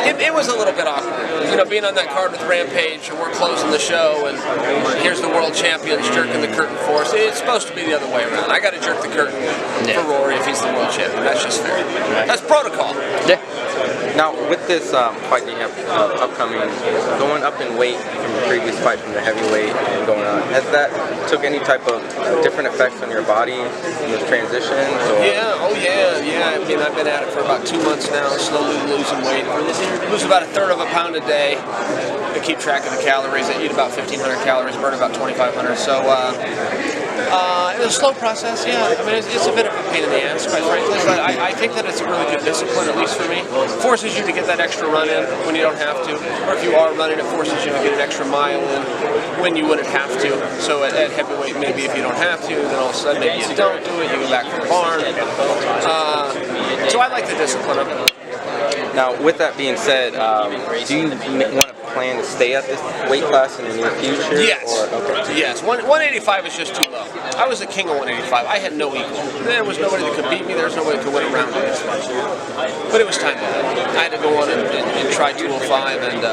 It was a little bit awkward. Being on that card with Rampage, and we're closing the show, and here's the world champions jerking the curtain for us. It's supposed to be the other way around. I got to jerk the curtain for Rory if he's the world champion. That's just fair. That's protocol. Yeah. Now, with this fight that you have upcoming, going up in weight from the previous fight from the heavyweight and going on, has that took any type of different effects on your body in this transition? Yeah, I mean, I've been at it for about 2 months now, slowly losing weight. I lose about 1/3 of a pound a day. I keep track of the calories. I eat about 1,500 calories, burn about 2,500. So it was a slow process, yeah. I mean, it's a bit of a pain in the ass, quite frankly, but I think that it's a really good discipline, at least for me. It forces you to get that extra run in when you don't have to, or if you are running, it forces you to get an extra mile in when you wouldn't have to. So at heavyweight, maybe if you don't have to, then all of a sudden maybe you don't do it, you go back to the barn. So I like the discipline of it. Now, with that being said, do you want to plan to stay at this weight class in the near future? Yes. Okay. Yes. 185 is just too low. I was the king of 185. I had no equal. There was nobody that could beat me. There was nobody that could win a round against me. But it was time to I had to go on and try 205, and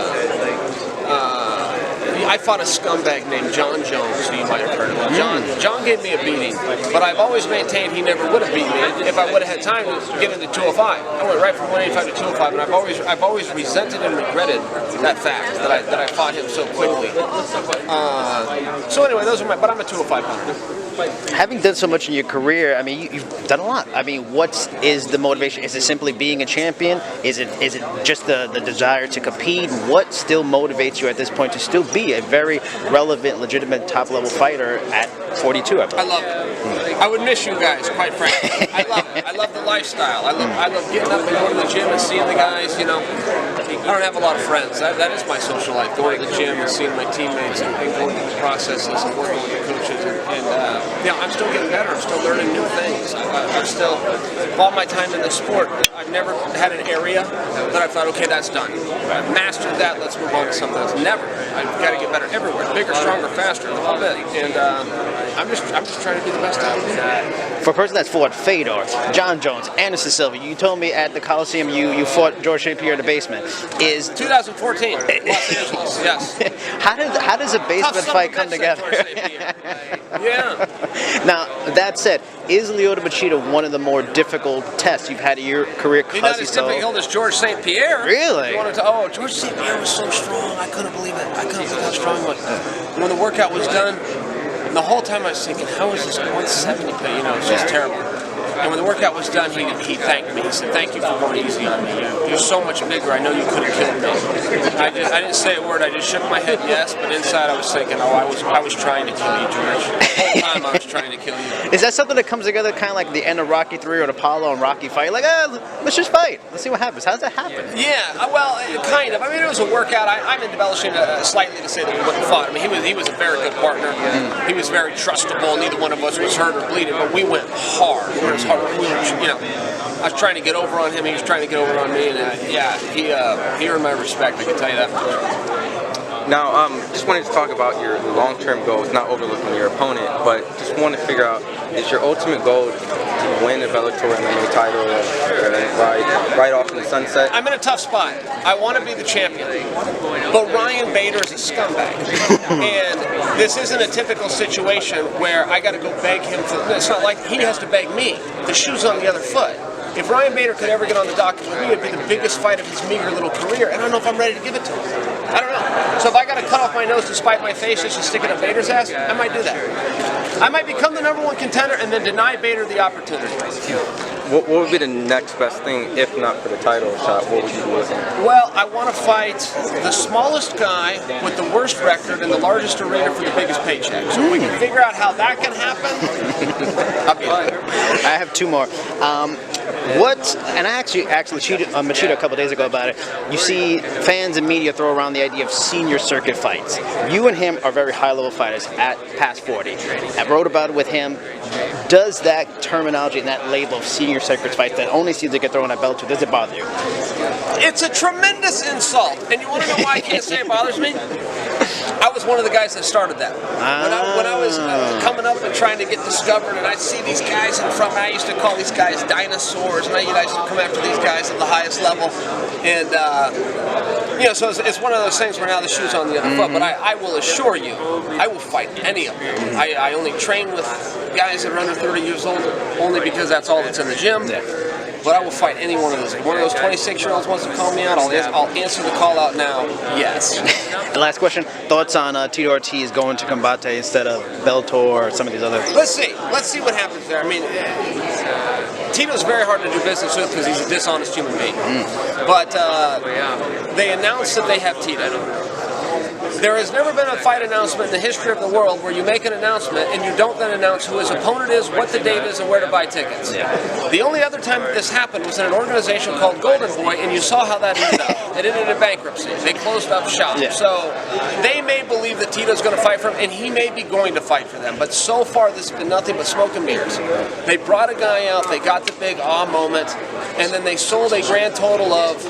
I fought a scumbag named John Jones, who you might have heard of. John gave me a beating, but I've always maintained he never would have beat me if I would have had time to get into 205. I went right from 185 to 205, and I've always resented and regretted that fact that I fought him so quickly. So anyway, those are but I'm a 205 pounder. Having done so much in your career, I mean, you've done a lot. I mean, what is the motivation? Is it simply being a champion? Is it just the desire to compete? What still motivates you at this point to still be a very relevant, legitimate, top-level fighter at 42? I love it. I would miss you guys, quite frankly. I love it. I love the lifestyle. I love getting up and going to the gym and seeing the guys. I don't have a lot of friends. That is my social life. Going to the gym and seeing my teammates and going through the processes and working with the coaches and I'm still getting better. I'm still learning new things. I'm still, all my time in the sport, I've never had an area that I thought, okay, that's done. I've mastered that, let's move on to something else. Never. I've got to get better everywhere. Bigger, stronger, faster, the whole bit. And I'm just trying to be the best I can be. For a person that's fought Fedor, John Jones, Anderson Silva, you told me at the Coliseum you fought George St. Pierre in the basement. Is 2014, Los Angeles, yes. How does a basement fight come together? Yeah. Now, that said, is Lyoto Machida one of the more difficult tests you've had in your career? He's not as difficult as George St. Pierre. Really? George St. Pierre was so strong. I couldn't believe it. I couldn't believe how strong he was. When the workout was done, the whole time I was thinking, how is this 170? It's just terrible. And when the workout was done, he thanked me. He said, "Thank you for going easy on me. You're so much bigger. I know you could have killed me." I didn't say a word. I just shook my head yes, but inside I was thinking, I was trying to kill you, George. The whole time I was trying to kill you. Is that something that comes together kind of like the end of Rocky 3 or the Apollo and Rocky fight? Like, let's just fight. Let's see what happens. How does that happen? Yeah, well, kind of. I mean, it was a workout. I'm embellishing slightly to say that we wouldn't have fought. I mean, he was a very good partner. He was very trustable. Neither one of us was hurt or bleeding, but we went hard. We were I was trying to get over on him. He was trying to get over on me, and he earned my respect. I can tell you that. Now, just wanted to talk about your long-term goals, not overlooking your opponent, but just want to figure out, is your ultimate goal to win a Bellator MMA title right off in the sunset? I'm in a tough spot. I want to be the champion, but Ryan Bader is a scumbag. And this isn't a typical situation where I got to go beg him for, it's not like he has to beg me. The shoe's on the other foot. If Ryan Bader could ever get on the docket with me, it'd be the biggest fight of his meager little career. I don't know if I'm ready to give it to him. I don't know. So if I got to cut off my nose to spite my face just to stick it up Bader's ass, I might do that. I might become the #1 contender and then deny Bader the opportunity. What would be the next best thing, if not for the title shot? What would you be looking at? Well, I want to fight the smallest guy with the worst record in the largest arena for the biggest paycheck. So if we can figure out how that can happen, I'll be there. I have two more. And I actually Machida a couple days ago about it. You see fans and media throw around the idea of senior circuit fights. You and him are very high-level fighters at past 40. I wrote about it with him. Does that terminology and that label of senior circuit fights that only seems to get thrown at Bellator, does it bother you? It's a tremendous insult. And you want to know why I can't say it bothers me? I was one of the guys that started that. When I was coming up and trying to get discovered, and I'd see these guys in front, I used to call these guys dinosaurs, and I used to come after these guys at the highest level. And, so it's one of those things where now the shoe's on the other foot. But I will assure you, I will fight any of them. I only train with guys that are under 30 years old, only because that's all that's in the gym. But I will fight any one of those. If one of those 26-year-olds wants to call me out, I'll answer the call out now. Yes. And last question: thoughts on Tito Ortiz going to Combate instead of Bellator or some of these others? Let's see what happens there. I mean, Tito's very hard to do business with because he's a dishonest human being. But they announced that they have Tito. There has never been a fight announcement in the history of the world where you make an announcement and you don't then announce who his opponent is, what the date is, and where to buy tickets. The only other time that this happened was in an organization called Golden Boy, and you saw how that ended up. It ended in bankruptcy. They closed up shop. So they may believe that Tito's going to fight for him, and he may be going to fight for them. But so far, this has been nothing but smoke and mirrors. They brought a guy out, they got the big moment, and then they sold a grand total of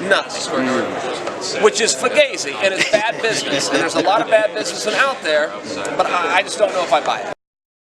nothing. Which is fugazi, and it's bad business. And there's a lot of bad business out there, but I just don't know if I buy it.